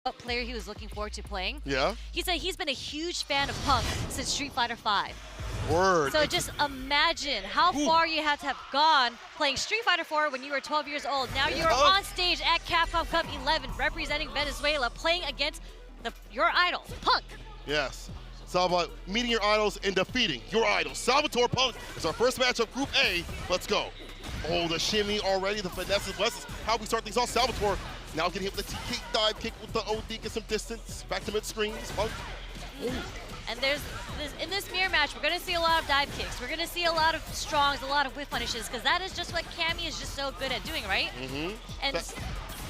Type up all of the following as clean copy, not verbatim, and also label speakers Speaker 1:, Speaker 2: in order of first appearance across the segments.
Speaker 1: what player he was looking forward to playing.
Speaker 2: Yeah.
Speaker 1: He said he's been a huge fan of Punk since Street Fighter V.
Speaker 2: Word.
Speaker 1: So just imagine how far you have to have gone playing Street Fighter IV when you were 12 years old. Now you're on stage at Capcom Cup 11 representing Venezuela, playing against your idol, Punk.
Speaker 2: Yes. It's all about meeting your idols and defeating your idols. Salvatore Punk is our first match of Group A. Let's go. Oh, the shimmy already, the finesse is how we start things off. Salvatore now getting hit with the TK dive kick with the OD, get some distance. Back to mid-screens, Punk. Ooh.
Speaker 1: And in this mirror match, we're going to see a lot of dive kicks. We're going to see a lot of strongs, a lot of whiff punishes, because that is just what Cammy is just so good at doing, right? And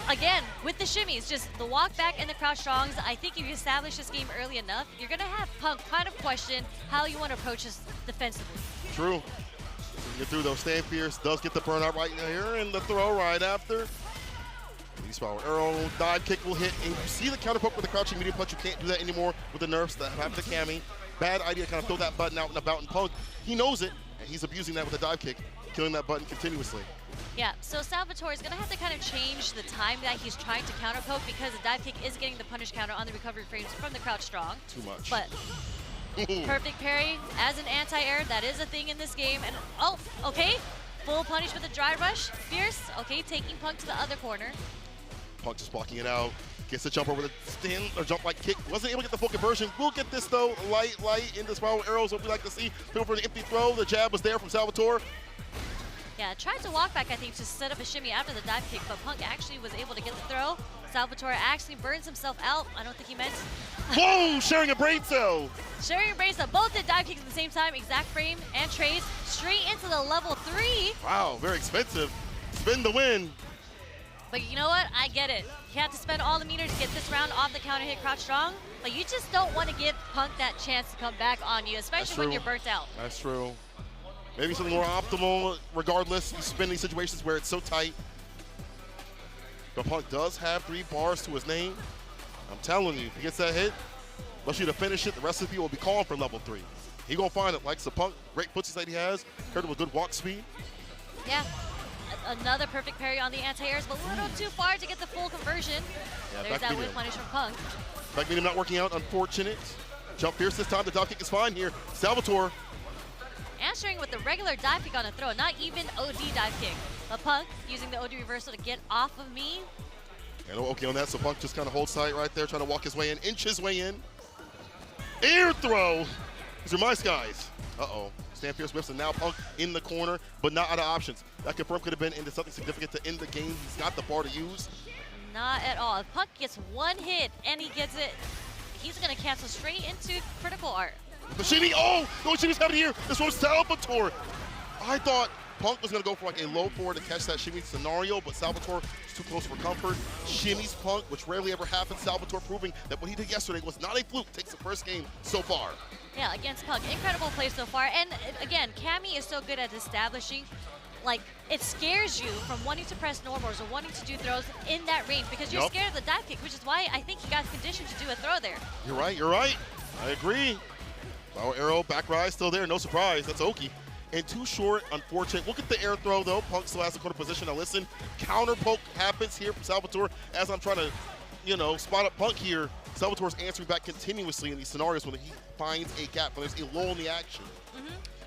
Speaker 1: again, with the shimmies, just the walk back and the crouch strongs, I think if you establish this game early enough, you're going to have Punk kind of question how you want to approach this defensively.
Speaker 2: True. Get through those. Stand fierce, does get the burnout right here, and the throw right after. Release power arrow, dive kick will hit, and you see the counter poke with the crouching medium punch. You can't do that anymore with the nerfs that happen to Cammy. Bad idea to kind of throw that button out and about, and Punk, he knows it, and he's abusing that with the dive kick, killing that button continuously.
Speaker 1: Yeah, so Salvatore is going to have to kind of change the time that he's trying to counter poke, because the dive kick is getting the punish counter on the recovery frames from the crouch strong.
Speaker 2: Too much.
Speaker 1: But perfect parry as an anti-air, that is a thing in this game. And oh, okay, full punish with a dry rush, fierce. Okay, taking Punk to the other corner.
Speaker 2: Punk just blocking it out. Gets the jump over the stand or jump like kick. Wasn't able to get the full conversion. We'll get this though. Light in the spiral arrows. What we like to see. Feel for the empty throw. The jab was there from Salvatore.
Speaker 1: Yeah, tried to walk back, I think, to set up a shimmy after the dive kick, but Punk actually was able to get the throw. Salvatore actually burns himself out. I don't think he meant.
Speaker 2: Whoa! Sharing a brain cell.
Speaker 1: Sharing a brain cell. Both did dive kicks at the same time. Exact frame and trades straight into the level 3.
Speaker 2: Wow, very expensive. Spin the win.
Speaker 1: But you know what? I get it. You have to spend all the meters to get this round off the counter hit crouch strong, but you just don't want to give Punk that chance to come back on you, especially when you're burnt out.
Speaker 2: That's true. Maybe something more optimal regardless. You spin these situations where it's so tight. But Punk does have 3 bars to his name. I'm telling you, if he gets that hit, unless you to finish it, the recipe will be calling for level 3. He gonna find it, like the Punk, great footsies that he has, paired with good walk speed.
Speaker 1: Yeah. Another perfect parry on the anti-airs, but a little too far to get the full conversion. Yeah, there's that whip punish from Punk.
Speaker 2: Back medium not working out, unfortunate. Jump fierce this time, the dive kick is fine here. Salvatore.
Speaker 1: Answering with the regular dive kick on a throw, not even OD dive kick. But Punk using the OD reversal to get off of me.
Speaker 2: And okay on that, so Punk just kind of holds tight right there, trying to walk his way in, inch his way in. Air throw. These are my skies. Uh-oh. Stand fierce whips, and now Punk in the corner, but not out of options. That confirm could have been into something significant to end the game. He's got the bar to use.
Speaker 1: Not at all. If Punk gets one hit and he gets it, he's going to cancel straight into critical art.
Speaker 2: The shimmy, oh, no shimmy's coming here. This was Salvatore. I thought Punk was gonna go for like a low forward to catch that shimmy scenario, but Salvatore is too close for comfort. Shimmy's Punk, which rarely ever happens. Salvatore proving that what he did yesterday was not a fluke. Takes the first game so far.
Speaker 1: Yeah, against Punk, incredible play so far. And again, Cammy is so good at establishing, like, it scares you from wanting to press normals or wanting to do throws in that range because you're scared of the dive kick, which is why I think he got conditioned to do a throw there.
Speaker 2: You're right. I agree. Power arrow, back rise still there, no surprise. That's Oki. And too short, unfortunate. Look at the air throw though. Punk still has the corner position. Now listen, counter poke happens here from Salvatore as I'm trying to, you know, spot up Punk here. Salvatore's answering back continuously in these scenarios when he finds a gap, when there's a lull in the action.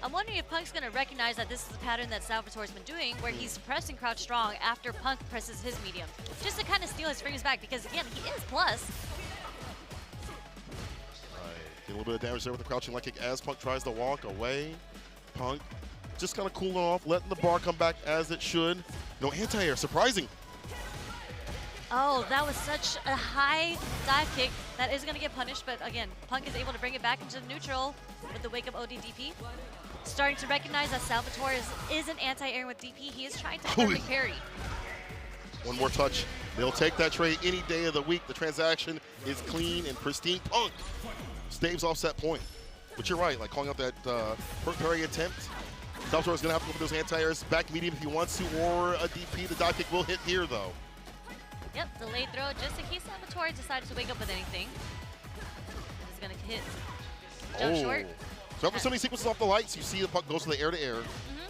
Speaker 1: I'm wondering if Punk's gonna recognize that this is a pattern that Salvatore's been doing where he's pressing crouch strong after Punk presses his medium, just to kind of steal his frames back because again, he is plus.
Speaker 2: Get a little bit of damage there with the crouching leg kick as Punk tries to walk away. Punk just kind of cooling off, letting the bar come back as it should. No anti-air, surprising.
Speaker 1: Oh, that was such a high dive kick. That is going to get punished, but again, Punk is able to bring it back into neutral with the wake-up OD DP. Starting to recognize that Salvatore is an anti-air with DP. He is trying to perfect parry.
Speaker 2: One more touch. They'll take that trade any day of the week. The transaction is clean and pristine. Punk staves off set point. But you're right, like calling out that perfect parry attempt. Salvatore's going to have to go for those anti-airs back medium if he wants to, or a DP. The dive kick will hit here, though.
Speaker 1: Yep, delayed throw just in case Salvatore decided to wake up with anything. This is going to hit jump short.
Speaker 2: So after so many sequences off the lights, you see the puck goes to the air-to-air.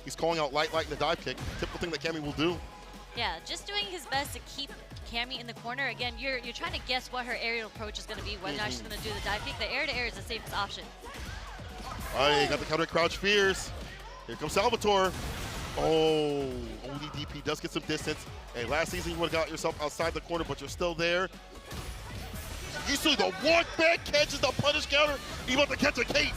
Speaker 2: He's calling out light in the dive kick. Typical thing that Cammy will do.
Speaker 1: Yeah, just doing his best to keep Cammy in the corner. Again, you're trying to guess what her aerial approach is going to be, whether or not she's going to do the dive kick. The air-to-air is the safest option.
Speaker 2: All right, got the counter crouch fierce. Here comes Salvatore. Oh, ODDP does get some distance. Hey, last season you would have got yourself outside the corner, but you're still there. You see the walk back catches the punish counter. He about to catch a cape.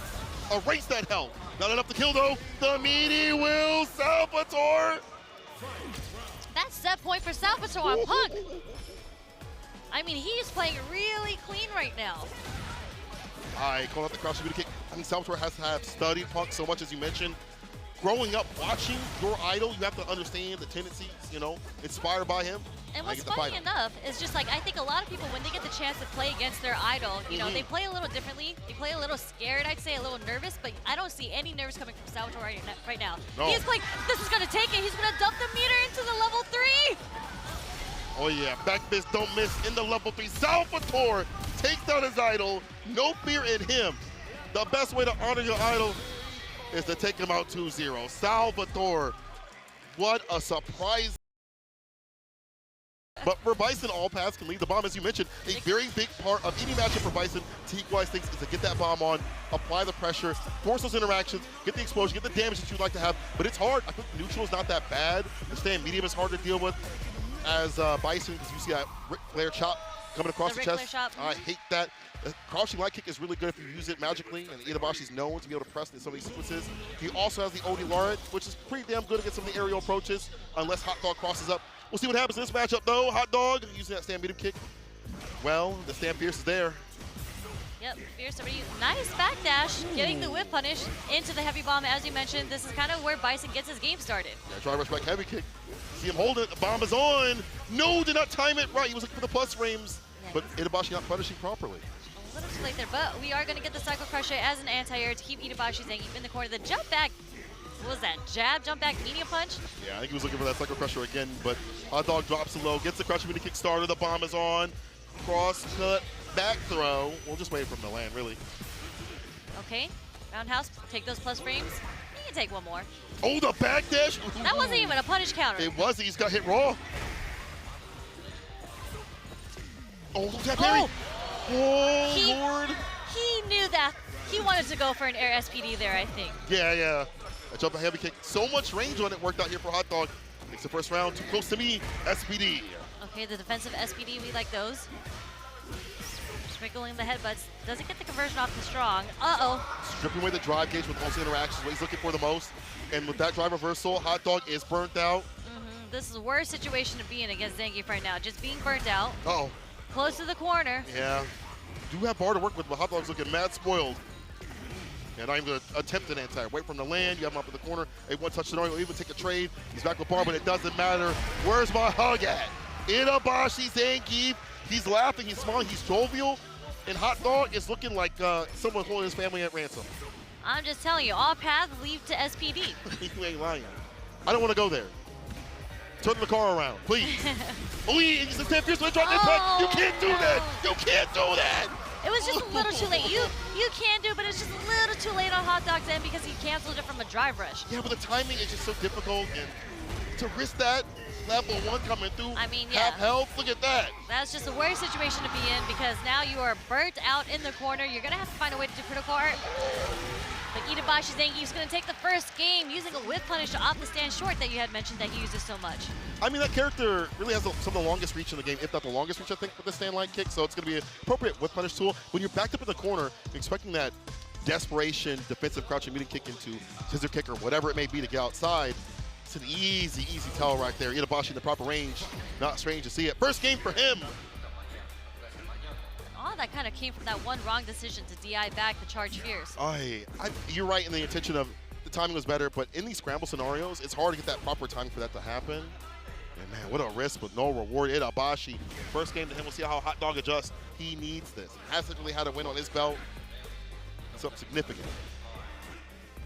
Speaker 2: Erase that health. Not enough to kill though. The meaty will Salvatore.
Speaker 1: That's set point for Salvatore on Punk. I mean, he's playing really clean right now.
Speaker 2: All right, calling out the crouch kick. I mean, Salvatore has to have studied Punk so much, as you mentioned. Growing up watching your idol, you have to understand the tendencies, you know, inspired by him.
Speaker 1: And what's funny enough is just like, I think a lot of people, when they get the chance to play against their idol, you know, they play a little differently. They play a little scared, I'd say, a little nervous, but I don't see any nerves coming from Salvatore right now.
Speaker 2: No.
Speaker 1: He's like, this is going to take it. He's going to dump the meter into the level 3.
Speaker 2: Oh yeah, back miss, don't miss in the level 3. Salvatore takes down his idol. No fear in him. The best way to honor your idol is to take him out 2-0. Salvatore, what a surprise. But for Bison, all paths can lead. The bomb, as you mentioned, a very big part of any matchup for Bison to equalize things is to get that bomb on, apply the pressure, force those interactions, get the explosion, get the damage that you'd like to have. But it's hard. I think neutral is not that bad. The stand medium is hard to deal with as Bison, because you see that Ric Flair chop coming across the chest. I hate that. The crouching light kick is really good if you use it magically, and ITABASHI's known to be able to press in some of these sequences. He also has the OD Lauret, which is pretty damn good against some of the aerial approaches, unless Hot Dog crosses up. We'll see what happens in this matchup, though. Hot Dog using that stand medium kick. Well, the stand Fierce is there.
Speaker 1: Yep, Fierce already. Nice backdash, getting the whip punish into the heavy bomb. As you mentioned, this is kind of where Bison gets his game started.
Speaker 2: Yeah, try rush back heavy kick. See him hold it. The bomb is on. No, did not time it right. He was looking for the plus frames, but ITABASHI not punishing properly.
Speaker 1: A little too late there, but we are going to get the Cycle Crusher as an anti-air to keep ITABASHI zangief in the corner. The jump back, what was that? Jab, jump back, medium punch?
Speaker 2: Yeah, I think he was looking for that Cycle Crusher again, but Hot Dog drops it low, gets the Crusher with the Kickstarter. The bomb is on. Cross cut, back throw. We'll just wait for him to land, really.
Speaker 1: Okay, roundhouse, take those plus frames. You can take one more.
Speaker 2: Oh, the backdash.
Speaker 1: That wasn't even a punish counter.
Speaker 2: It wasn't. He's got hit raw. Oh, that parry. Oh, Lord.
Speaker 1: He knew that. He wanted to go for an air SPD there, I think.
Speaker 2: Yeah. A jump, a heavy kick. So much range on it worked out here for Hot Dog. Makes the first round too close to me. SPD.
Speaker 1: Okay, the defensive SPD, we like those. Sprinkling the headbutts. Doesn't get the conversion off the strong. Uh-oh.
Speaker 2: Stripping away the drive gauge with most interactions, what he's looking for the most. And with that drive reversal, Hot Dog is burnt out.
Speaker 1: This is the worst situation to be in against zangief right now. Just being burnt out.
Speaker 2: Uh-oh.
Speaker 1: Close to the corner.
Speaker 2: Yeah. Do have bar to work with, but Hot Dog's looking mad spoiled. And not even going to attempt an anti-air. Wait for him to land. You have him up in the corner. A one-touch scenario, even take a trade. He's back with bar, but it doesn't matter. Where's my hug at? ITABASHI zangief. He's laughing. He's smiling. He's jovial. And Hot Dog is looking like someone holding his family at ransom.
Speaker 1: I'm just telling you, all paths lead to SPD.
Speaker 2: You ain't lying. I don't want to go there. Turn the car around, please. Oh, he's a stand fierce with a drop impact. You can't do that. You can't do that.
Speaker 1: It was just a little too late. You can do, but it's just a little too late on Hot Dog's end because he canceled it from a drive rush.
Speaker 2: Yeah, but the timing is just so difficult, and to risk that level 1 coming through,
Speaker 1: I mean, yeah.
Speaker 2: half health, look at that.
Speaker 1: That's just the worst situation to be in because now you are burnt out in the corner. You're going to have to find a way to do critical art. But ITABASHI zangief is going to take the first game using a whip punish off the stand short that you had mentioned that he uses so much.
Speaker 2: I mean, that character really has some of the longest reach in the game, if not the longest reach, I think, with the stand line kick, so it's going to be an appropriate whip punish tool. When you're backed up in the corner, you're expecting that desperation, defensive crouching medium kick into scissor kick or whatever it may be to get outside. It's an easy tell right there. ITABASHI in the proper range. Not strange to see it. First game for him.
Speaker 1: All that kind of came from that one wrong decision to DI back the charge fierce.
Speaker 2: You're right in the intention of the timing was better, but in these scramble scenarios, it's hard to get that proper timing for that to happen. And man, what a risk with no reward. ITABASHI, first game to him. We'll see how Hot Dog adjusts. He needs this. Hasn't really had a win on his belt. Something significant.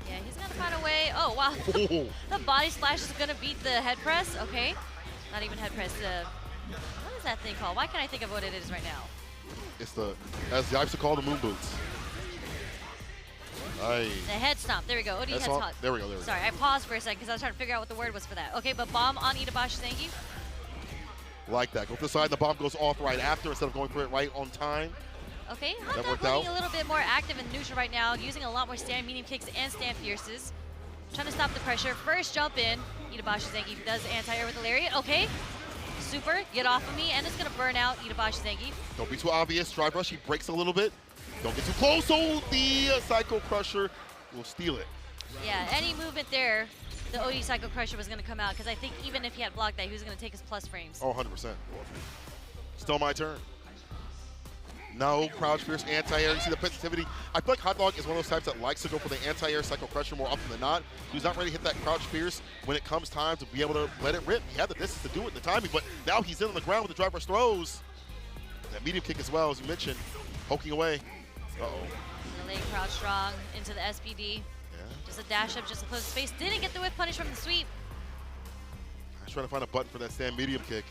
Speaker 1: Yeah, he's gonna find a way. Oh wow, the body splash is gonna beat the head press. Okay, not even head press. What is that thing called? Why can't I think of what it is right now?
Speaker 2: It's as the Ipes call, the moon boots.
Speaker 1: The head stomp. There we go. OD head stomp.
Speaker 2: There we go.
Speaker 1: Sorry, I paused for a second because I was trying to figure out what the word was for that. Okay, but bomb on ITABASHI zangief.
Speaker 2: Like that. Go to the side, and the bomb goes off right after instead of going for it right on time.
Speaker 1: Okay, HOTDOG looking a little bit more active in neutral right now, using a lot more stand medium kicks and stand pierces. Trying to stop the pressure. First jump in. ITABASHI zangief does anti-air with the lariat. Okay, super, get off of me, and it's going to burn out ITABASHI zangief.
Speaker 2: Don't be too obvious. Drive rush, he breaks a little bit. Don't get too close. Oh, the Psycho Crusher will steal it.
Speaker 1: Yeah, any movement there, the OD Psycho Crusher was going to come out, because I think even if he had blocked that, he was going to take his plus frames.
Speaker 2: Oh, 100%. Still my turn. No, crouch pierce, anti-air. You see the sensitivity. I feel like HOTDOG is one of those types that likes to go for the anti-air Psycho Crusher more often than not. He's not ready to hit that crouch pierce when it comes time to be able to let it rip. He had the distance to do it, the timing, but now he's in on the ground with the drive rush throws. That medium kick as well, as you mentioned, poking away. Uh-oh.
Speaker 1: The leg crouch strong into the SPD.
Speaker 2: Yeah.
Speaker 1: Just a dash up just to close the space. Didn't get the whip punish from the sweep.
Speaker 2: I was trying to find a button for that stand medium kick.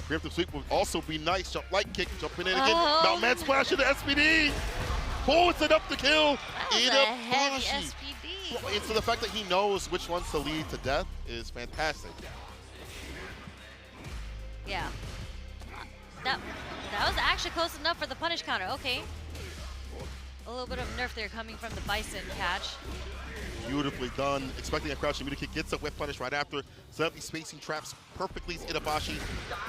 Speaker 2: Preemptive sweep would also be nice. Jump light kick, jumping in again. Now man splash into SPD. Oh, it's enough to kill.
Speaker 1: That was a heavy SPD.
Speaker 2: And so the fact that he knows which ones to lead to death is fantastic.
Speaker 1: Yeah. That was actually close enough for the punish counter. Okay. A little bit of nerf there coming from the Bison catch.
Speaker 2: Beautifully done. Expecting a crouching medium kick, gets a whip punish right after. Set up these spacing traps perfectly. ITABASHI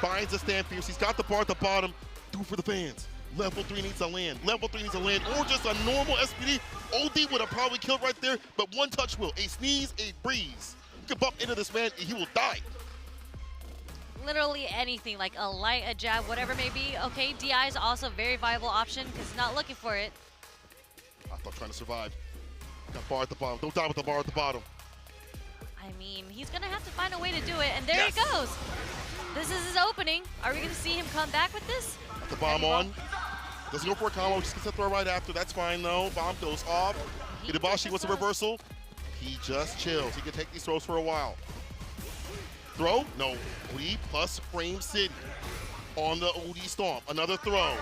Speaker 2: finds a stand fierce. He's got the bar at the bottom. Do for the fans. Level 3 needs to land. Level 3 needs to land, or just a normal SPD. OD would have probably killed right there, but one touch will. A sneeze, a breeze. You can bump into this man, and he will die.
Speaker 1: Literally anything, like a light, a jab, whatever it may be. Okay, DI is also a very viable option because he's not looking for it.
Speaker 2: HOTDOG trying to survive. Got bar at the bottom. Don't die with the bar at the bottom.
Speaker 1: I mean, he's going to have to find a way to do it, and there he goes. This is his opening. Are we going to see him come back with this?
Speaker 2: Got the bomb on. Doesn't go for a combo, just gets a throw right after. That's fine, though. Bomb goes off. ITABASHI wants a reversal. He just chills. He can take these throws for a while. Throw? No. OD plus Frame City on the OD Stomp. Another throw.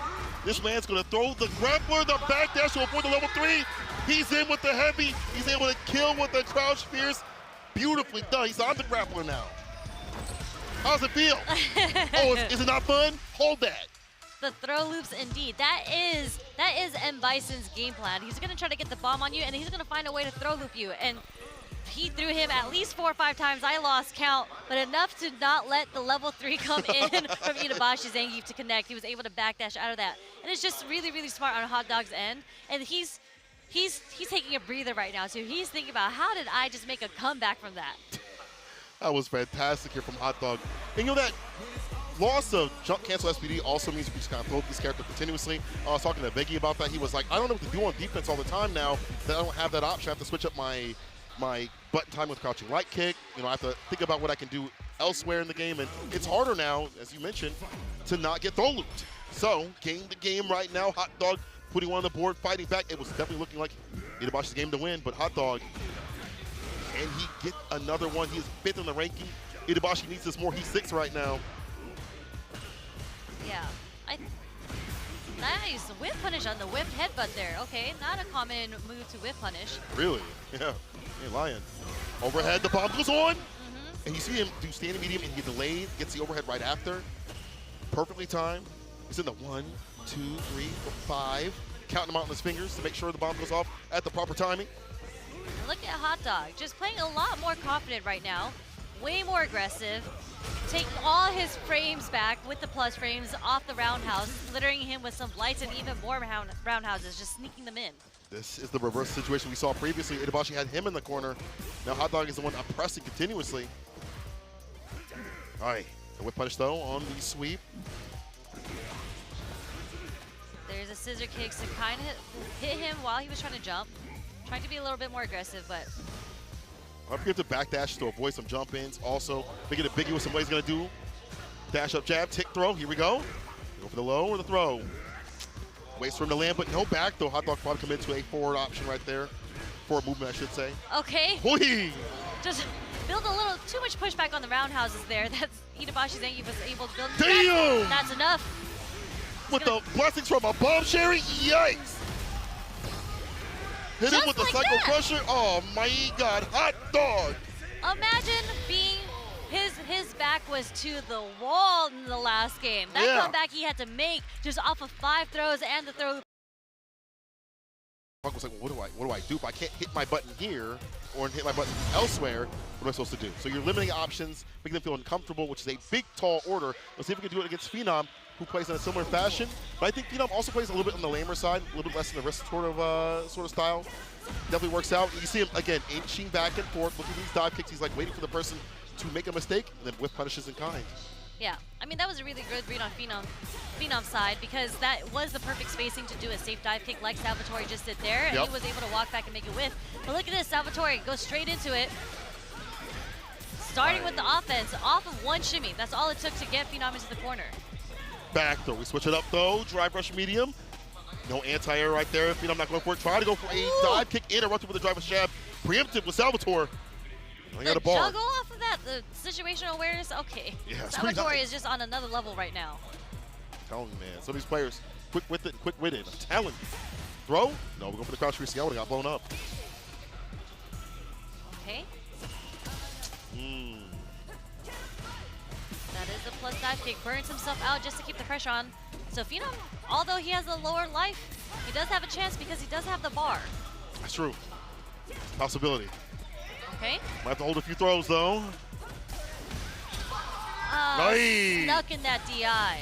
Speaker 2: This man's going to throw the grappler, the backdash to avoid the level 3. He's in with the heavy. He's able to kill with the crouch fierce. Beautifully done. He's on the grappler now. How's it feel? Oh, is it not fun? Hold that.
Speaker 1: The throw loops, indeed. That is M. Bison's game plan. He's going to try to get the bomb on you, and he's going to find a way to throw loop you. And he threw him at least 4 or 5 times. I lost count, but enough to not let the level 3 come in from ITABASHI zangief to connect. He was able to backdash out of that. And it's just really, really smart on HOTDOG's end. And he's taking a breather right now, too. He's thinking about, how did I just make a comeback from that?
Speaker 2: That was fantastic here from HOTDOG. And you know that loss of jump cancel SPD also means we just kind of float this character continuously. I was talking to Vega about that. He was like, I don't know what to do on defense all the time now that I don't have that option. I have to switch up my button time with crouching light kick. You know, I have to think about what I can do elsewhere in the game. And it's harder now, as you mentioned, to not get throw looped. So, game the game right now. HOTDOG putting one on the board, fighting back. It was definitely looking like ITABASHI's game to win, but HOTDOG, can he get another one? He is 5th in the ranking. ITABASHI needs this more. He's 6th right now.
Speaker 1: Yeah. Nice. Whip punish on the whip headbutt there. Okay, not a common move to whip punish.
Speaker 2: Really? Yeah. Hey, Lion. Overhead, the bomb goes on. And you see him do standing medium, and he delayed, gets the overhead right after. Perfectly timed. He's in the 1, 2, 3, 4, 5. Counting them out on his fingers to make sure the bomb goes off at the proper timing.
Speaker 1: Look at HOTDOG, just playing a lot more confident right now. Way more aggressive. Taking all his frames back with the plus frames off the roundhouse, littering him with some lights and even more roundhouses, just sneaking them in.
Speaker 2: This is the reverse situation we saw previously. ITABASHI had him in the corner. Now HOTDOG is the one pressing continuously. All right, the whip punish though on the sweep.
Speaker 1: There's a scissor kicks to kind of hit him while he was trying to jump. Trying to be a little bit more aggressive, but
Speaker 2: Don't forget to backdash to avoid some jump ins. Also, make it ambiguous in what he's going to do. Dash up jab, tick throw. Here we go. Go for the low or the throw. Waits for him to land, but no back though. HOTDOG probably commit to a forward option right there. Forward movement, I should say.
Speaker 1: Okay.
Speaker 2: Hoi!
Speaker 1: Just build a little too much pushback on the roundhouses there. That's ITABASHI zangief was able to build.
Speaker 2: Damn!
Speaker 1: That's enough.
Speaker 2: With the blessings from a bomb sherry, yikes! Hit him with the Psycho Crusher. Oh my God, HOTDOG!
Speaker 1: Imagine being his back was to the wall in the last game. That comeback he had to make just off of 5 throws and the throw.
Speaker 2: Punk was like, well, what do I do if I can't hit my button here or hit my button elsewhere? What am I supposed to do? So you're limiting options, making them feel uncomfortable, which is a big, tall order. Let's see if we can do it against Phenom, who plays in a similar fashion. But I think Phenom also plays a little bit on the lamer side, a little bit less in the wrist sort of style. Definitely works out. You see him, again, inching back and forth, looking at these dive kicks. He's like waiting for the person to make a mistake, and then whiff punishes in kind.
Speaker 1: Yeah, I mean, that was a really good read on Phenom's side, because that was the perfect spacing to do a safe dive kick like Salvatore just did there, and he was able to walk back and make it whiff. But look at this, Salvatore goes straight into it. Starting with the offense, off of 1 shimmy. That's all it took to get Phenom into the corner.
Speaker 2: Back throw, we switch it up though, drive rush medium. No anti-air right there, Phenom not going for it. Try to go for a dive kick, interrupted with a drive with jab. Preempted with Salvatore.
Speaker 1: The juggle off of that, the situational awareness, okay.
Speaker 2: Yeah,
Speaker 1: Salvatore is just on another level right now.
Speaker 2: I'm telling you, man, some of these players, quick with it and quick witted. I'm telling you. Throw? No, we're going for the crouch 3CL, it got blown up.
Speaker 1: Okay. That is a plus dive kick. Burns himself out just to keep the pressure on. So Phenom, although he has a lower life, he does have a chance because he does have the bar.
Speaker 2: That's true. Possibility.
Speaker 1: Okay.
Speaker 2: Might have to hold a few throws though. Nice.
Speaker 1: Stuck in that DI.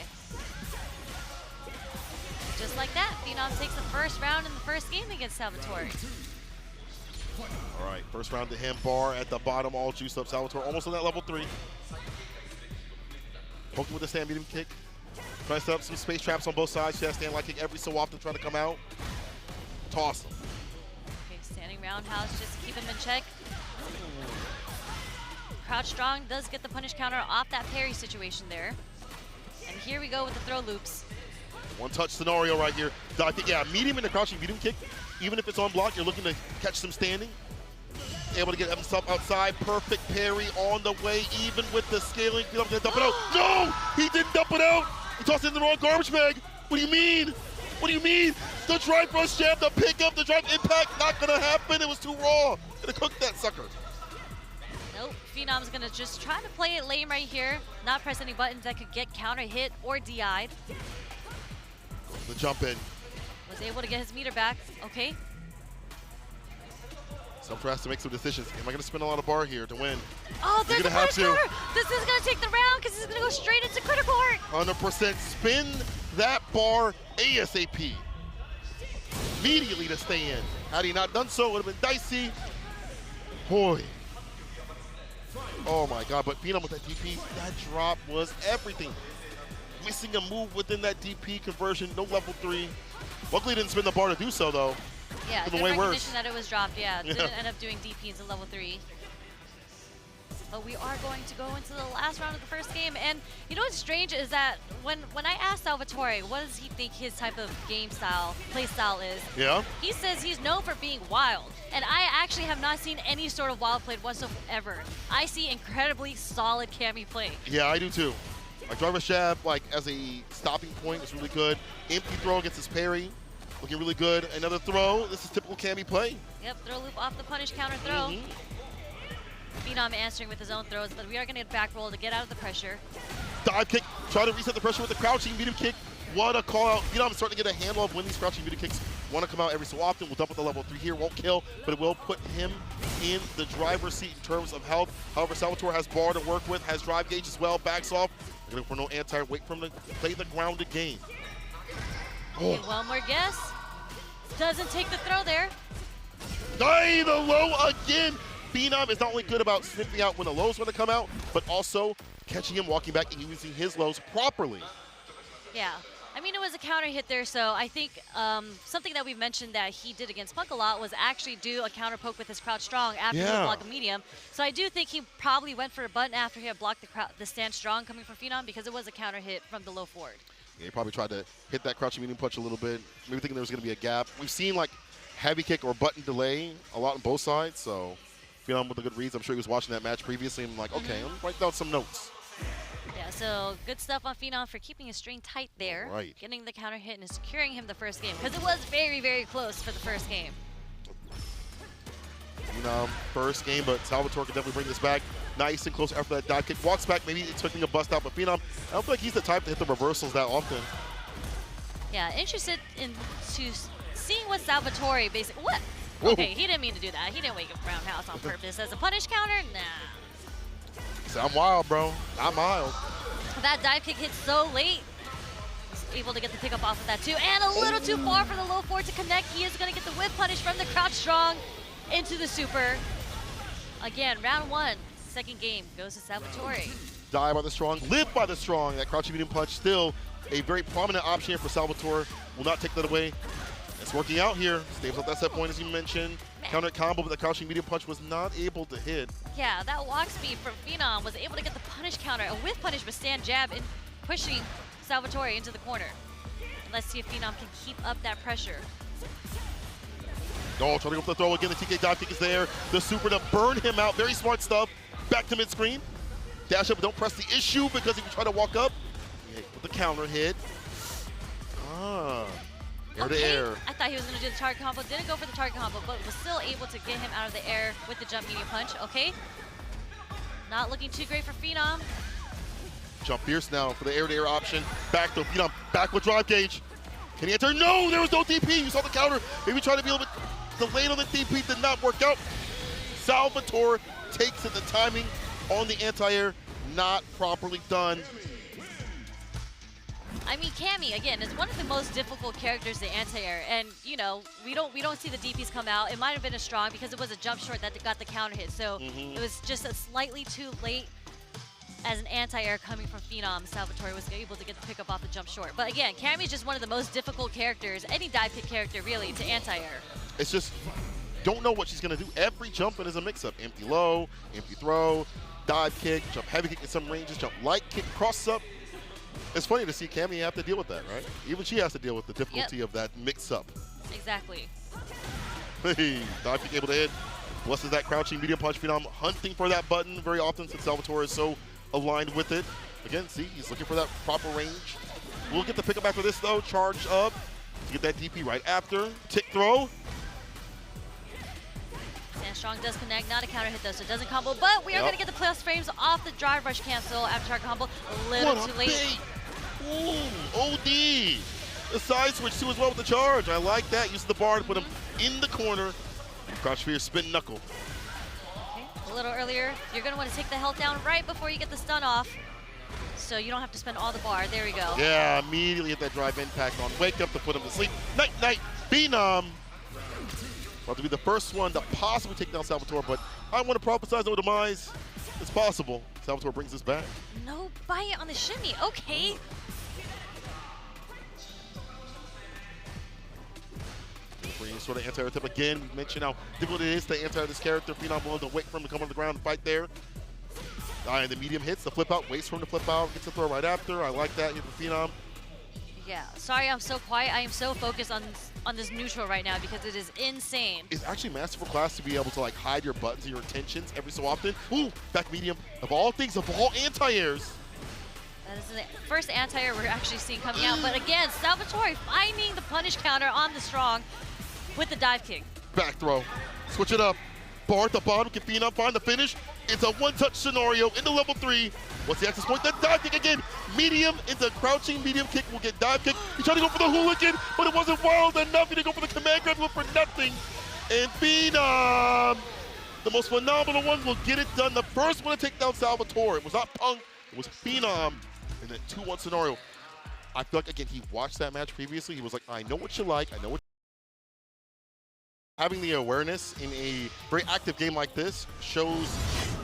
Speaker 1: Just like that, Phenom takes the first round in the first game against Salvatore.
Speaker 2: All right, first round to him, bar at the bottom, all juiced up. Salvatore almost on that level 3. Poking with the stand medium kick. Trying to set up some space traps on both sides. She has stand light kick every so often trying to come out. Toss him.
Speaker 1: Okay, standing roundhouse just to keep him in check. Crouch strong does get the punish counter off that parry situation there. And here we go with the throw loops.
Speaker 2: One touch scenario right here. Dive kick, yeah, medium and the crouching medium kick. Even if it's on block, you're looking to catch some standing. Able to get himself outside. Perfect parry on the way, even with the scaling. He's gonna dump it out. No! He didn't dump it out! He tossed it in the wrong garbage bag. What do you mean? What do you mean? The drive rush jab, the pickup, the drive impact, not gonna happen. It was too raw. Gonna cook that sucker.
Speaker 1: Nope, Phenom's gonna just try to play it lame right here. Not press any buttons that could get counter hit or DI'd.
Speaker 2: The jump in.
Speaker 1: Was able to get his meter back, okay.
Speaker 2: Salvatore has to make some decisions. Am I gonna spend a lot of bar here to win?
Speaker 1: Oh, there's a punish counter. This is gonna take the round because he's gonna go straight into critical heart.
Speaker 2: 100% spin that bar ASAP. Immediately to stay in. Had he not done so, it would have been dicey. Boy. Oh my God, but Phenom with that DP, that drop was everything. Missing a move within that DP conversion, no level 3. Luckily didn't spin the bar to do so though.
Speaker 1: Yeah, good recognition that it was dropped, Didn't end up doing DP into level 3. But we are going to go into the last round of the first game. And you know what's strange is that when I asked Salvatore, what does he think his type of game style, play style is?
Speaker 2: Yeah.
Speaker 1: He says he's known for being wild. And I actually have not seen any sort of wild play whatsoever. I see incredibly solid cammy play.
Speaker 2: Yeah, I do too. Like driver jab, like as a stopping point is really good. Empty throw against his parry. Looking really good. Another throw. This is typical cammy play.
Speaker 1: Yep, throw loop off the punish counter throw. Phenom answering with his own throws, but we are going to get back roll to get out of the pressure.
Speaker 2: Dive kick. Try to reset the pressure with the crouching medium kick. What a call out. Phenom is starting to get a handle of when these crouching medium kicks want to come out every so often. We'll dump with the level 3 here. Won't kill, but it will put him in the driver's seat in terms of health. However, Salvatore has bar to work with, has drive gauge as well. Backs off. Looking for no anti. Wait for him to play the grounded game.
Speaker 1: Okay, one more guess. Doesn't take the throw there.
Speaker 2: Hey, the low again. Phenom is not only good about sniffing out when the lows want to come out, but also catching him walking back and using his lows properly.
Speaker 1: Yeah. I mean, it was a counter hit there, so I think something that we mentioned that he did against Punk a lot was actually do a counter poke with his crouch strong after he blocked a medium. So I do think he probably went for a button after he had blocked the stand strong coming from Phenom because it was a counter hit from the low forward.
Speaker 2: Yeah, he probably tried to hit that crouching medium punch a little bit, maybe thinking there was going to be a gap. We've seen like heavy kick or button delay a lot on both sides, so Phenom with the good reads. I'm sure he was watching that match previously and like, okay, let me write down some notes.
Speaker 1: Yeah, so good stuff on Phenom for keeping his string tight there.
Speaker 2: Right. Getting
Speaker 1: the counter hit and securing him the first game because it was very, very close for the first game.
Speaker 2: Phenom, first game, but Salvatore could definitely bring this back. Nice and close after that dive kick. Walks back, maybe expecting a bust out, but Phenom, I don't feel like he's the type to hit the reversals that often.
Speaker 1: Yeah, interested in seeing what Salvatore basically. What?
Speaker 2: Whoa.
Speaker 1: Okay, he didn't mean to do that. He didn't wake up roundhouse on purpose. As a punish counter? Nah.
Speaker 2: So I'm wild, bro. I'm mild.
Speaker 1: That dive kick hit so late. He's able to get the pickup off of that too. And a little too far for the low forward to connect. He is going to get the whip punish from the crouch strong into the super. Again, round 1, second game goes to Salvatore.
Speaker 2: Die by the strong, live by the strong. That crouching medium punch still a very prominent option here for Salvatore. Will not take that away. It's working out here. Stays up that set point as you mentioned. Counter combo, but the crouching medium punch was not able to hit.
Speaker 1: Yeah, that walk speed from Phenom was able to get the punish counter. A whiff punish with stand jab and pushing Salvatore into the corner. Let's see if Phenom can keep up that pressure.
Speaker 2: Oh, trying to go for the throw again. The TK dive kick is there. The super to burn him out. Very smart stuff. Back to mid-screen. Dash up, but don't press the issue because if you try to walk up, with the counter hit. Air to air.
Speaker 1: I thought he was going to do the target combo. Didn't go for the target combo, but was still able to get him out of the air with the jump medium punch. Okay. Not looking too great for Phenom.
Speaker 2: Jump fierce now for the air-to-air option. Back to Phenom. Back with drive gauge. Can he enter? No, there was no DP. You saw the counter. Maybe try to be a little bit delayed on the DP. Did not work out. Salvatore takes it. The timing on the anti-air not properly done.
Speaker 1: I mean, Cammy again is one of the most difficult characters to anti-air, and you know we don't see the DPs come out. It might have been a strong because it was a jump short that got the counter hit, so it was just a slightly too late as an anti-air coming from Phenom. Salvatore was able to get the pickup off the jump short, but again, Cammy is just one of the most difficult characters, any dive kick character really, to anti-air.
Speaker 2: It's just don't know what she's gonna do. Every jumping is a mix-up. Empty low, empty throw, dive kick, jump heavy kick in some ranges, jump light kick, cross up. It's funny to see Cammy have to deal with that, right? Even she has to deal with the difficulty of that mix-up.
Speaker 1: Exactly.
Speaker 2: Hey, dive kick able to hit. Blesses that crouching medium punch. Phenom hunting for that button very often since Salvatore is so aligned with it. Again, see, he's looking for that proper range. We'll get the pickup after this, though. Charge up to get that DP right after. Tick throw.
Speaker 1: Strong does connect, not a counter hit though, so it doesn't combo, but we are going to get the plus frames off the drive rush cancel after target combo. A little too late.
Speaker 2: Ooh, OD. The side switch too as well with the charge. I like that. Using the bar to put him in the corner. Crouch fear, spin knuckle.
Speaker 1: Okay. A little earlier, you're going to want to take the health down right before you get the stun off, so you don't have to spend all the bar. There we go.
Speaker 2: Yeah, immediately hit that drive impact on wake up to put him to sleep. Night, night, Phenom. About to be the first one to possibly take down Salvatore, but I want to prophesize no demise. It's possible. Salvatore brings this back.
Speaker 1: No bite on the shimmy. Okay.
Speaker 2: Bringing sort of anti-air tip again. We mentioned how difficult it is to anti-air this character. Phenom willing to wait for him to come on the ground and fight there. And the medium hits, the flip out, waits for him to flip out, gets the throw right after. I like that here for Phenom.
Speaker 1: Yeah, sorry I'm so quiet. I am so focused on this neutral right now because it is insane.
Speaker 2: It's actually masterful class to be able to like hide your buttons and your intentions every so often. Ooh, back medium. Of all things, of all anti-airs.
Speaker 1: That is the first anti-air we're actually seeing coming out. But again, Salvatore finding the punish counter on the strong with the dive kick.
Speaker 2: Back throw. Switch it up. Bar at the bottom. Can Phenom find the finish? It's a one-touch scenario into level 3. What's the access point? The dive kick again. Medium into crouching medium kick. Will get dive kick. He tried to go for the hooligan, but it wasn't wild enough. He didn't go for the command grab for nothing. And Phenom, the most phenomenal one, will get it done. The first one to take down Salvatore. It was not Punk. It was Phenom in that 2-1 scenario. I feel like, again, he watched that match previously. He was like, I know what you like. I know what. Having the awareness in a very active game like this shows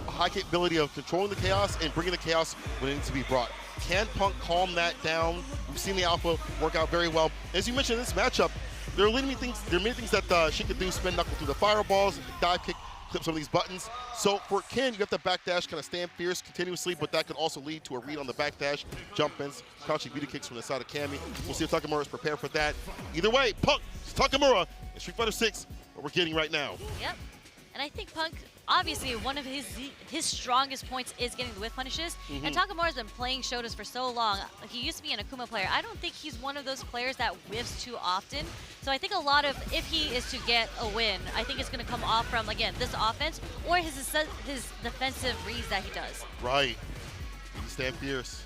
Speaker 2: a high capability of controlling the chaos and bringing the chaos when it needs to be brought. Can Punk calm that down? We've seen the alpha work out very well. As you mentioned in this matchup, there are many things that she could do, spin knuckle through the fireballs, dive kick, clip some of these buttons. So for Ken, you have to backdash, kind of stand fierce continuously, but that could also lead to a read on the backdash, jump ins, crouching beauty kicks from the side of Cammy. We'll see if Takamura is prepared for that. Either way, Punk, Takamura, in Street Fighter 6, what we're getting right now.
Speaker 1: Yep. And I think Punk obviously one of his strongest points is getting the whiff punishes. And Takamura's been playing Shotas for so long. He used to be an Akuma player. I don't think he's one of those players that whiffs too often. So I think a lot of, if he is to get a win, I think it's going to come off from, again, this offense or his defensive reads that he does.
Speaker 2: Right. He stand fierce.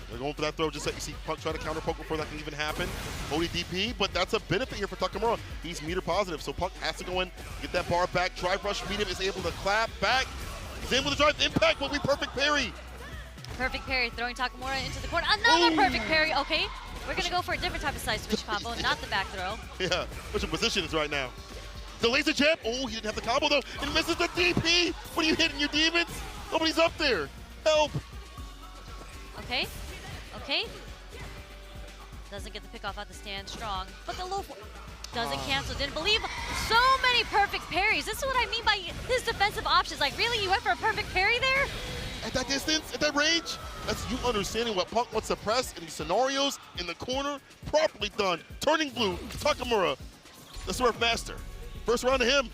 Speaker 2: They're going for that throw, just like you see Punk try to counter poke before that can even happen. ODDP, but that's a benefit here for Takamura. He's meter positive, so Punk has to go in, get that bar back. Drive rush, medium is able to clap back. He's in with a drive impact, will be perfect parry.
Speaker 1: Perfect parry, throwing Takamura into the corner. Another perfect parry, okay. We're gonna go for a different type of side switch combo, not the back throw.
Speaker 2: Yeah, which position is right now. The laser jab, oh, he didn't have the combo though, and misses the DP. What are you hitting, your demons? Nobody's up there, help.
Speaker 1: Okay. Okay. Doesn't get the pick off at the stand strong, but the low doesn't cancel. Didn't believe. So many perfect parries. This is what I mean by his defensive options. Like, really, you went for a perfect parry there?
Speaker 2: At that distance, at that range, that's you understanding what Punk wants to press in these scenarios in the corner. Properly done. Turning blue, Takamura, the Swerve Master. First round to him.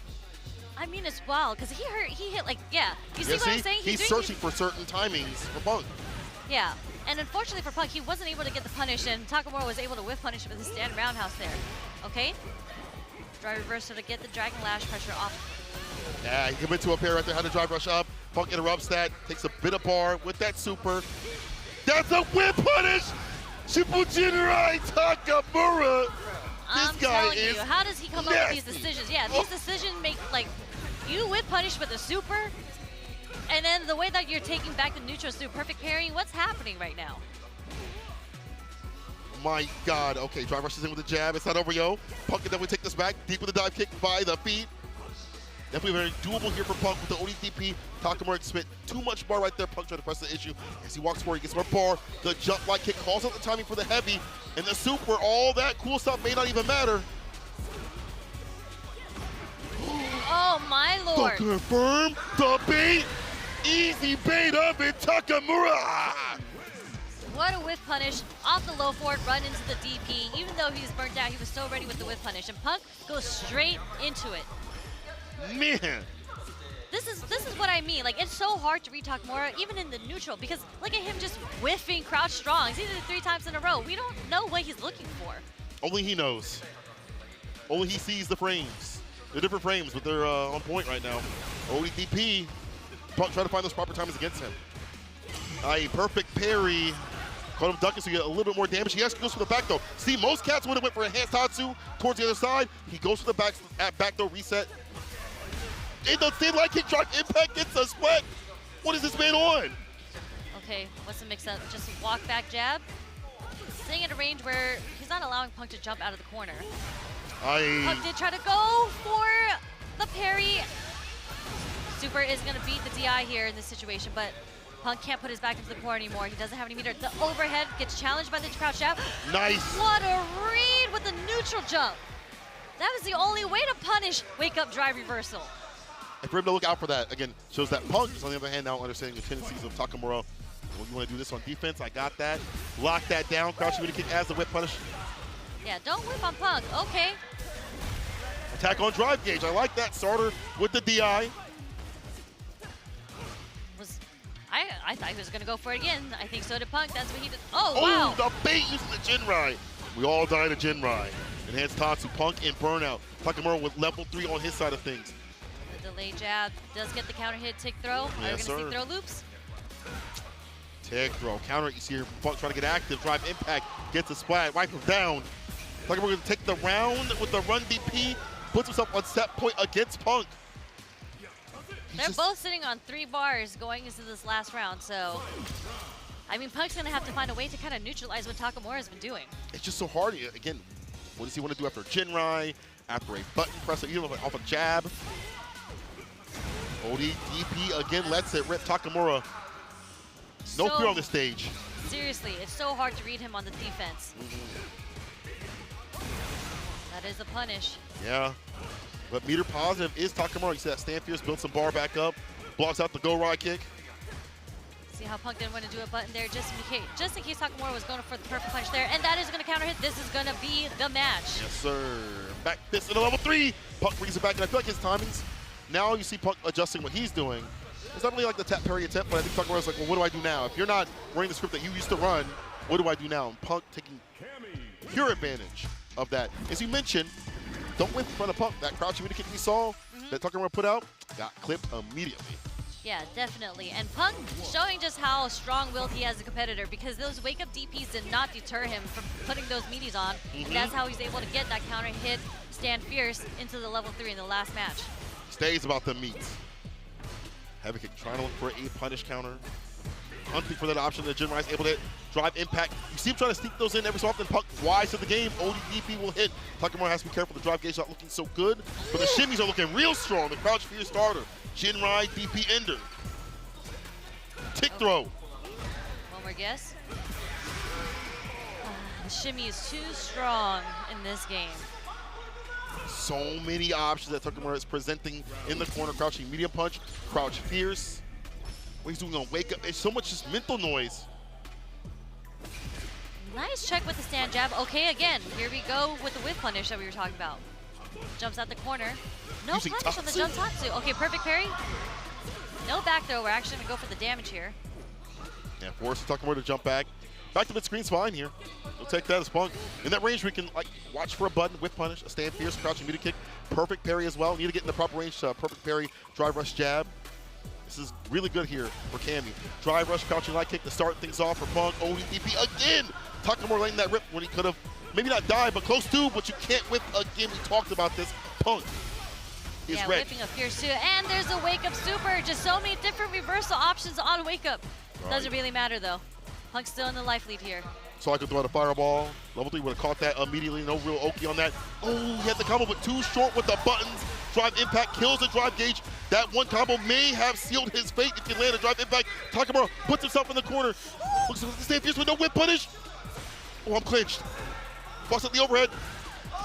Speaker 1: I mean, it's wild because he hit like, yeah. You see what I'm saying?
Speaker 2: He's searching for certain timings for Punk.
Speaker 1: Yeah. And unfortunately for Punk, he wasn't able to get the punish, and Takamura was able to whiff punish with his stand roundhouse there. Okay? Drive reversal to get the Dragon Lash pressure off.
Speaker 2: Yeah, he commits to a pair right there, had to drive rush up. Punk interrupts that, takes a bit of bar with that super. That's a whip punish! Shippujinrai Takamura! This guy is
Speaker 1: how does he come up with these decisions? Yeah, these decisions make, like, you whip punish with a super, and then the way that you're taking back the neutrals through perfect parrying, what's happening right now?
Speaker 2: My God, okay, drive rushes in with the jab. It's not over, yo. Punk can definitely take this back. Deep with the dive kick by the feet. Definitely very doable here for Punk with the ODDP. Takamura spent too much bar right there. Punk trying to press the issue. As he walks forward, he gets more bar. The jump light kick calls out the timing for the heavy. And the super, all that cool stuff may not even matter.
Speaker 1: Oh, my Lord.
Speaker 2: To confirm the bait. Easy bait of it, Takamura.
Speaker 1: What a whiff punish off the low forward, run into the DP. Even though he was burnt out, he was so ready with the whiff punish. And Punk goes straight into it.
Speaker 2: Man.
Speaker 1: This is what I mean. Like, it's so hard to read Takamura, even in the neutral, because look at him just whiffing crouch strongs. He did it 3 times in a row. We don't know what he's looking for.
Speaker 2: Only he knows. Only he sees the frames. They're different frames, but they're on point right now. ODDP, Punk trying to find those proper timings against him. A perfect parry. Caught him ducking so you get a little bit more damage. He actually goes for the back though. See, most cats would have went for a hand Tatsu towards the other side. He goes for the back throw reset. In the thin light kick drop impact gets a split. What is this man on?
Speaker 1: Okay, what's the mix up? Just walk back jab. Staying at a range where he's not allowing Punk to jump out of the corner. Punk did try to go for the parry. Super is going to beat the DI here in this situation, but Punk can't put his back into the corner anymore. He doesn't have any meter. The overhead gets challenged by the crouch jab.
Speaker 2: Nice.
Speaker 1: What a read with the neutral jump. That was the only way to punish wake up drive reversal.
Speaker 2: And for him to look out for that, again, shows that Punk is on the other hand now understanding the tendencies of Takamura. When you want to do this on defense, I got that. Lock that down, crouch meter kick as the whip punish.
Speaker 1: Yeah, don't whip on Punk. Okay.
Speaker 2: Attack on drive gauge. I like that. Starter with the DI.
Speaker 1: I thought he was going to go for it again. I think so did Punk. That's what he did. Oh,
Speaker 2: wow.
Speaker 1: wow.
Speaker 2: The bait using the Jinrai. We all die to Jinrai. Enhanced Tatsu, Punk, and Burnout. Takamura with level 3 on his side of things.
Speaker 1: The delay jab does get the counter hit, tick throw.
Speaker 2: Yes,
Speaker 1: Are we going to see throw loops?
Speaker 2: Tick throw. Counter, you see here, Punk trying to get active. Drive impact, gets a splat, wipe him down. Takamura going to take the round with the run DP. Puts himself on set point against Punk.
Speaker 1: They're both sitting on 3 bars going into this last round, so I mean, Punk's going to have to find a way to kind of neutralize what Takamura's been doing.
Speaker 2: It's just so hard. Again, what does he want to do after Jinrai, after a button press, even off a jab? ODDP again lets it rip Takamura. No fear on the stage.
Speaker 1: Seriously, it's so hard to read him on the defense. That is a punish.
Speaker 2: Yeah. But meter positive is Takamura. You see that stand fierce, build some bar back up, blocks out the go ride kick.
Speaker 1: See how Punk didn't want to do a button there just in case Takamura was going for the perfect punch there. And that is going to counter hit. This is going to be the match.
Speaker 2: Yes, sir. Back fist into level 3. Punk brings it back, and I feel like his timings Now you see Punk adjusting what he's doing. It's not really like the tap parry attempt, but I think Takamura's like, well, what do I do now? If you're not running the script that you used to run, what do I do now? And Punk taking pure advantage of that. As you mentioned, don't whip in front of Punk. That crouching midi kick we saw that Takamura put out got clipped immediately.
Speaker 1: Yeah, definitely. And Punk showing just how strong-willed he is as a competitor, because those wake-up DPs did not deter him from putting those meaties on. And that's how he's able to get that counter hit, stand fierce into the level 3 in the last match.
Speaker 2: Stays about the meats. Heavy kick trying to look for a punish counter. Hunting for that option that Jin Rai is able to hit. Drive impact. You see him trying to sneak those in every so often. Punk wise to the game. ODDP will hit. Takamura has to be careful. The drive gauge not looking so good. But the shimmies are looking real strong. The crouch fear starter. Jin Rai DP ender. Tick throw.
Speaker 1: One more guess. The shimmy is too strong in this game.
Speaker 2: So many options that Takamura is presenting in the corner. Crouching medium punch. Crouch fierce. What he's doing on wake up. It's so much just mental noise.
Speaker 1: Nice check with the stand jab. Okay, again, here we go with the whip punish that we were talking about. Jumps out the corner. No
Speaker 2: Using
Speaker 1: punish on the jump tatsu. Okay, perfect parry. No back throw. We're actually going to go for the damage here.
Speaker 2: Yeah, force Takamura to jump back. Back to mid-screen's fine here. We'll take that as Punk. In that range, we can like watch for a button, whip punish, a stand fierce, crouching media kick, perfect parry as well. Need to get in the proper range, perfect parry, drive rush jab. This is really good here for Cammy. Drive rush, crouching light kick to start things off for Punk. ODDP again. Takamura letting that rip when he could have maybe not died, but close to, but you can't whip again. We talked about this. Punk is ready.
Speaker 1: Whipping up fierce too. And there's a wake up super. Just so many different reversal options on wake up. Right. Doesn't really matter though. Punk's still in the life lead here.
Speaker 2: So I could throw out a fireball. Level 3 would have caught that immediately. No real Oki on that. Oh, he had the combo, but too short with the buttons. Drive impact kills the drive gauge. That one combo may have sealed his fate if he land a drive impact. Takamura puts himself in the corner. Looks like the stand fierce with no whip punish. Oh, I'm clinched. Busts at the overhead.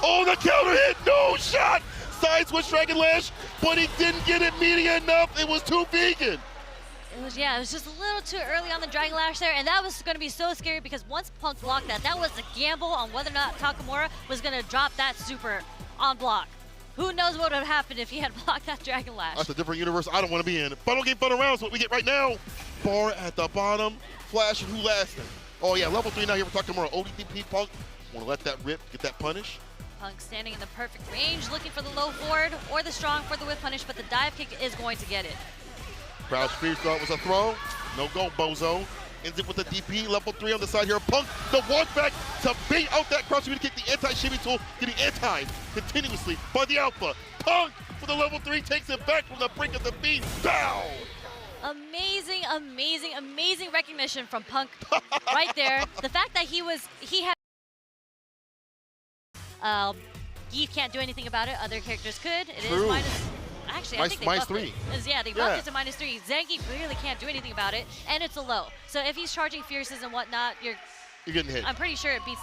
Speaker 2: Oh, the counter hit. No shot. Side switch Dragon Lash, but he didn't get it media enough. It was too vegan.
Speaker 1: It was just a little too early on the Dragon Lash there, and that was going to be so scary because once Punk blocked that, that was a gamble on whether or not Takamura was going to drop that super on block. Who knows what would have happened if he had blocked that Dragon Lash. That's
Speaker 2: a different universe I don't want to be in. Final game, final rounds, what we get right now. Bar at the bottom, Flash and who lasting. Oh yeah, level 3 now here for Takamura. ODDP Punk, want to let that rip, get that punish.
Speaker 1: Punk standing in the perfect range, looking for the low forward or the strong for the whip punish, but the dive kick is going to get it.
Speaker 2: Crouch fierce thought was a throw. No go, bozo. Ends it with the DP, level 3 on the side here. Punk, the walk back to bait out that crouch. We kick the anti-shimmy tool, getting anti continuously by the alpha. Punk for the level 3 takes it back from the brink of the beat. Down!
Speaker 1: Amazing, amazing, amazing recognition from Punk right there. The fact that he had Geef can't do anything about it. Other characters could. It is minus. Actually, I think they buffed it. Yeah, they buffed it to -3. Zangief really can't do anything about it, and it's a low. So if he's charging fierces and whatnot, you're
Speaker 2: getting hit.
Speaker 1: I'm pretty sure it beats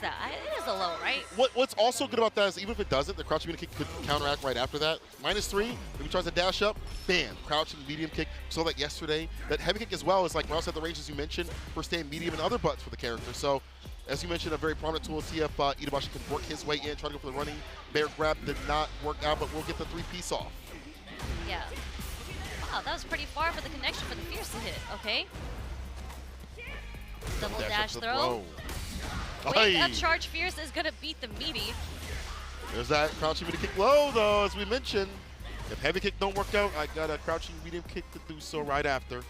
Speaker 1: that. It is a low, right?
Speaker 2: What's also good about that is even if it doesn't, the crouching medium kick could counteract right after that. -3, if he tries to dash up, bam, crouching medium kick. We saw that yesterday. That heavy kick as well is like routes at the ranges you mentioned for staying medium and other butts for the character. So as you mentioned, a very prominent tool to see if ITABASHI can work his way in, try to go for the running bear grab. Did not work out, but we'll get the 3-piece off.
Speaker 1: Yeah. Wow, that was pretty far for the connection for the fierce to hit. Okay. Double dash throw. Wake up charge fierce is going to beat the meaty.
Speaker 2: There's that crouching medium kick low, though, as we mentioned. If heavy kick don't work out, I got a crouching medium kick to do so right after.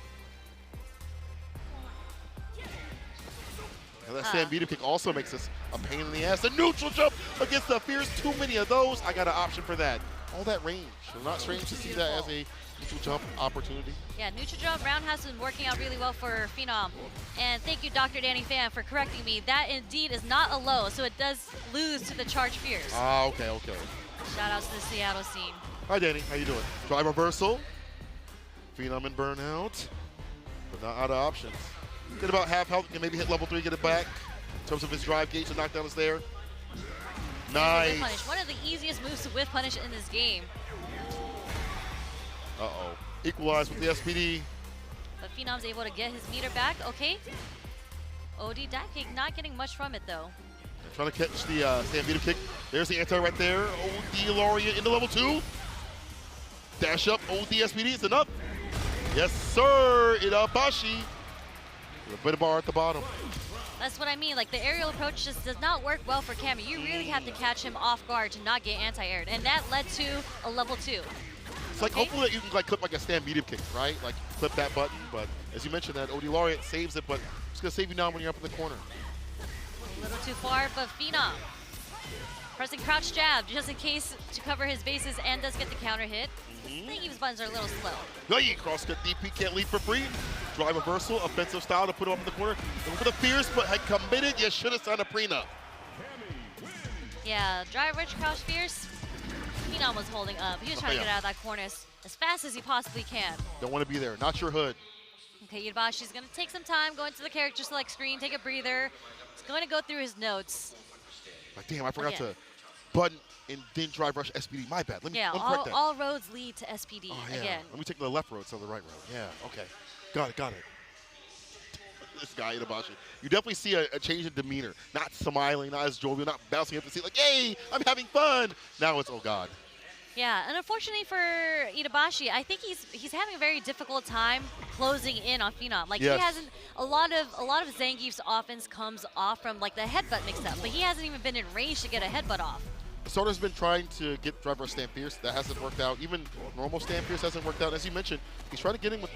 Speaker 2: And that stand medium kick also makes us a pain in the ass. The neutral jump against the fierce. Too many of those. I got an option for that. All that range. So not strange to see that as a neutral jump opportunity.
Speaker 1: Yeah, neutral jump round has been working out really well for Phenom. And thank you, Dr. Danny Fan, for correcting me. That indeed is not a low, so it does lose to the charge fierce.
Speaker 2: Ah, okay.
Speaker 1: Shout out to the Seattle scene.
Speaker 2: Hi, Danny. How you doing? Drive reversal. Phenom and burnout. But not out of options. Get about half health. Can maybe hit level 3, get it back. In terms of his drive gauge, the knockdown is there. Nice.
Speaker 1: Whip punish. One of the easiest moves to whip punish in this game.
Speaker 2: Uh-oh. Equalize with the SPD.
Speaker 1: But Phenom's able to get his meter back. Okay. OD dive kick not getting much from it, though.
Speaker 2: They're trying to catch the stand meter kick. There's the anti right there. OD Loria into level 2. Dash up, ODSPD is enough. Yes, sir, ITABASHI. With a bit of bar at the bottom.
Speaker 1: That's what I mean. Like, the aerial approach just does not work well for cammy. You really have to catch him off guard to not get anti-aired. And that led to a level 2.
Speaker 2: It's like, hopefully that you can like clip like a stand medium kick, right? Like clip that button, but as you mentioned, that OD Laureate saves it, but it's gonna save you now when you're up in the corner.
Speaker 1: A little too far, but Phenom pressing crouch jab just in case to cover his bases and does get the counter hit. Zangief's buttons are a little slow.
Speaker 2: Hey, cross cut DP can't lead for free. Drive reversal, offensive style to put him up in the corner. Over the fierce, but had committed. You should have signed a prenup.
Speaker 1: Yeah, drive rich crouch fierce. Phenom was holding up. He was trying to get out of that corner as fast as he possibly can.
Speaker 2: Don't want to be there. Not your hood.
Speaker 1: Okay, ITABASHI's going to take some time, go into the character select screen, take a breather. He's going to go through his notes.
Speaker 2: Like, damn, I forgot to button and then drive rush SPD. My bad. Let me correct that.
Speaker 1: All roads lead to SPD again.
Speaker 2: Let me take the left road instead of the right road. Yeah, okay. Got it. This guy, ITABASHI. You definitely see a change in demeanor. Not smiling, not as jovial, not bouncing up the seat like, hey, I'm having fun. Now it's, oh, God.
Speaker 1: Yeah, and unfortunately for ITABASHI, I think he's having a very difficult time closing in on Phenom. Like, he hasn't, a lot of Zangief's offense comes off from like the headbutt mix-up, but he hasn't even been in range to get a headbutt off.
Speaker 2: Soda's been trying to get driver stand fierce. That hasn't worked out. Even normal stand fierce hasn't worked out. As you mentioned, he's trying to get in with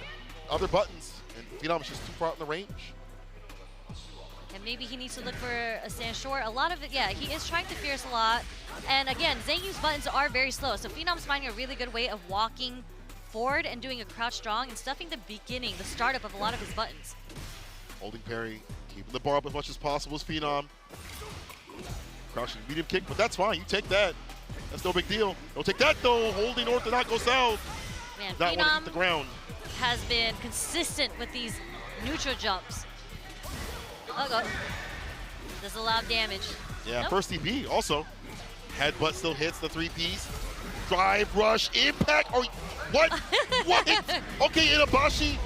Speaker 2: other buttons, and Phenom is just too far out in the range.
Speaker 1: And maybe he needs to look for a stand short. A lot of it, yeah, he is trying to fierce a lot. And again, Zangief's buttons are very slow, so Phenom's finding a really good way of walking forward and doing a crouch strong and stuffing the beginning, the startup of a lot of his buttons.
Speaker 2: Holding parry, keeping the bar up as much as possible as Phenom. Crouching medium kick, but that's fine. You take that. That's no big deal. Don't take that, though. Holding north to not go south.
Speaker 1: Man,
Speaker 2: not want to hit the ground.
Speaker 1: Has been consistent with these neutral jumps. Oh, God. Does a lot of damage.
Speaker 2: Yeah,
Speaker 1: nope.
Speaker 2: First DP also. Headbutt still hits the 3Ps. Drive, rush, impact. Oh, what? What? Okay, ITABASHI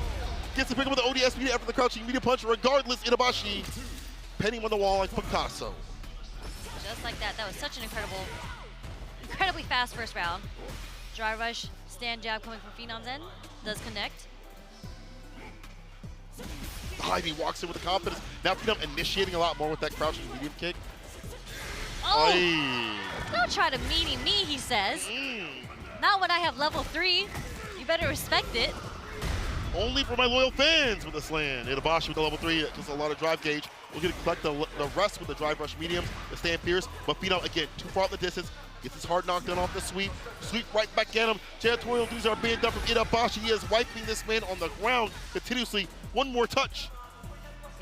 Speaker 2: gets to pick up with the ODSPD after the crouching medium punch. Regardless, ITABASHI penning on the wall like Picasso.
Speaker 1: Just like that. That was such an incredibly fast first round. Drive rush, stand jab coming from Phenom's end. Does connect.
Speaker 2: He walks in with the confidence. Now Phenom initiating a lot more with that crouching medium kick.
Speaker 1: Oh! Don't try to meaty me, he says. Not when I have level 3. You better respect it.
Speaker 2: Only for my loyal fans with this land. ITABASHI with the level 3, just a lot of drive gauge. We're going to collect the rest with the drive rush mediums, the stand fierce. But Phenom, again, too far out the distance. Gets his hard knockdown off the sweep. Sweep right back at him. Janitorial dudes are being done from ITABASHI. He is wiping this man on the ground continuously. One more touch.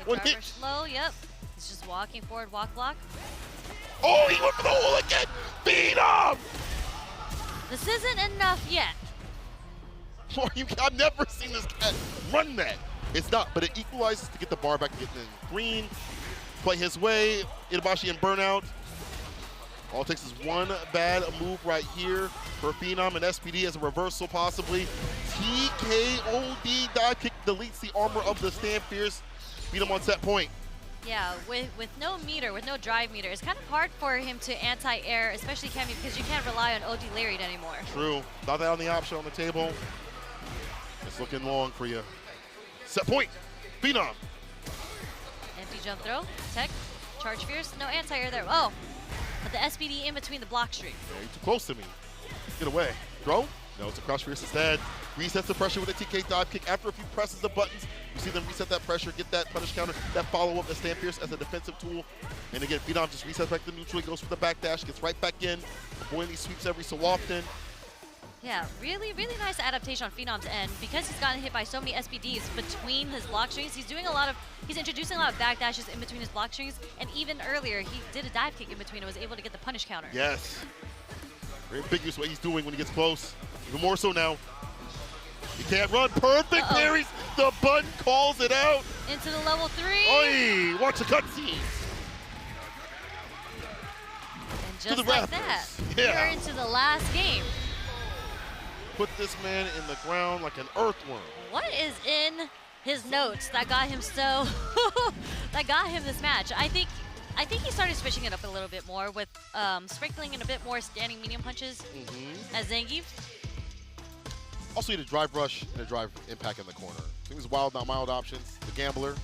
Speaker 2: One hit.
Speaker 1: Slow, yep. He's just walking forward, walk block.
Speaker 2: Oh, he went for the hole again. Phenom!
Speaker 1: This isn't enough yet.
Speaker 2: I've never seen this cat run that. It's not, but it equalizes to get the bar back, get the green, play his way. ITABASHI and burnout. All it takes is one bad move right here for Phenom and SPD as a reversal possibly. TKOD dive kick deletes the armor of the stand fierce. Phenom on set point.
Speaker 1: Yeah, with no meter, with no drive meter, it's kind of hard for him to anti-air, especially cammy, because you can't rely on OD Lariat anymore.
Speaker 2: True. Thought that on the option on the table. It's looking long for you. Set point. Phenom.
Speaker 1: Empty jump throw. Tech. Charge fierce. No anti-air there. Oh. But the SPD in between the block streak.
Speaker 2: Yeah, you're too close to me. Get away. Throw? No, it's a crouch fierce instead. Resets the pressure with a TK dive kick. After a few presses the buttons, you see them reset that pressure, get that punish counter, that follow-up, the stand fierce as a defensive tool. And again, Phenom just resets back to neutral. He goes for the backdash, gets right back in, avoiding these sweeps every so often.
Speaker 1: Yeah, really, really nice adaptation on Phenom's end. Because he's gotten hit by so many SPDs between his block strings, he's introducing a lot of backdashes in between his block strings. And even earlier, he did a dive kick in between and was able to get the punish counter.
Speaker 2: Yes. Very ambiguous what he's doing when he gets close. Even more so now. He can't run. Perfect parries. The button calls it out.
Speaker 1: Into the level 3.
Speaker 2: Oi, watch the cutscene.
Speaker 1: And just like that, we're into the last game.
Speaker 2: Put this man in the ground like an earthworm.
Speaker 1: What is in his notes that got him so that got him this match? I think he started switching it up a little bit more with sprinkling in a bit more standing medium punches as Zangief.
Speaker 2: Also, you had a drive rush and a drive impact in the corner. I think it was wild, not mild options. The gambler.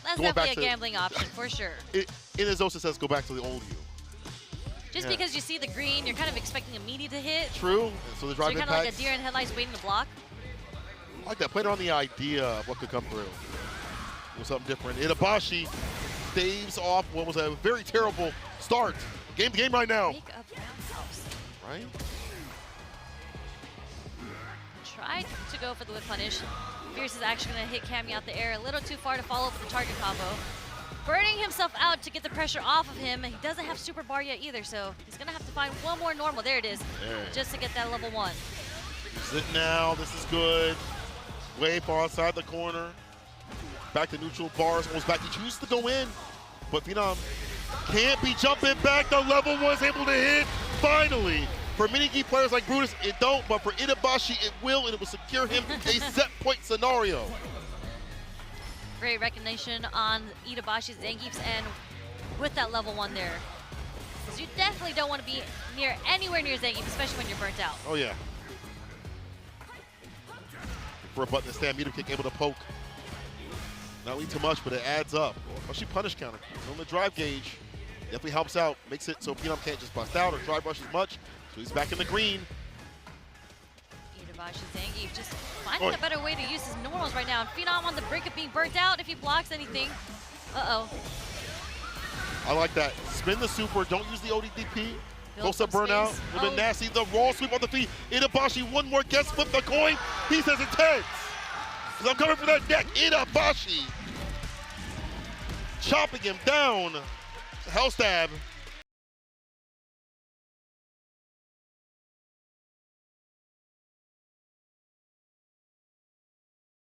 Speaker 1: That's
Speaker 2: Going
Speaker 1: definitely
Speaker 2: back
Speaker 1: a
Speaker 2: to-
Speaker 1: gambling option for sure.
Speaker 2: In his Zosa says, go back to the old you.
Speaker 1: Just because you see the green, you're kind of expecting a meaty to hit.
Speaker 2: True. So the
Speaker 1: So
Speaker 2: drive
Speaker 1: you're kind
Speaker 2: impact.
Speaker 1: of like a deer in headlights waiting to block.
Speaker 2: I like that. Played on the idea of what could come through. Was something different. Itabashi staves off what was a very terrible start. Game to game right now.
Speaker 1: Make up roundhouse.
Speaker 2: Right?
Speaker 1: Tried to go for the whip punish. Fierce is actually going to hit Cammy out the air a little too far to follow up with the target combo. Burning himself out to get the pressure off of him. He doesn't have super bar yet either, so he's going to have to find one more normal. There it is. Just to get that level 1.
Speaker 2: Sit now. This is good. Way far outside the corner. Back to neutral bars. Almost back. He chooses to go in, but Phenom can't be jumping back. The level 1 is able to hit. Finally. For mini key players like Brutus, it don't, but for Itabashi, it will, and it will secure him a set point scenario.
Speaker 1: Great recognition on Itabashi's zangiefs, and with that level 1 there. Because you definitely don't want to be anywhere near zangief, especially when you're burnt out.
Speaker 2: Oh, yeah. For a button to stand, meter kick able to poke. Not really too much, but it adds up. Especially punish counter. On the drive gauge, definitely helps out. Makes it so Phenom can't just bust out or drive rush as much. So he's back in the green.
Speaker 1: Itabashi's zangief just finding a better way to use his normals right now. And Phenom on the brink of being burnt out if he blocks anything. Uh-oh.
Speaker 2: I like that. Spin the super. Don't use the ODDP. Close up
Speaker 1: some
Speaker 2: burnout.
Speaker 1: space.
Speaker 2: A little bit nasty. The raw sweep on the feet. Itabashi, one more guess. Flip the coin. He says it's heads. Because I'm coming for that neck. Itabashi chopping him down. Hell stab.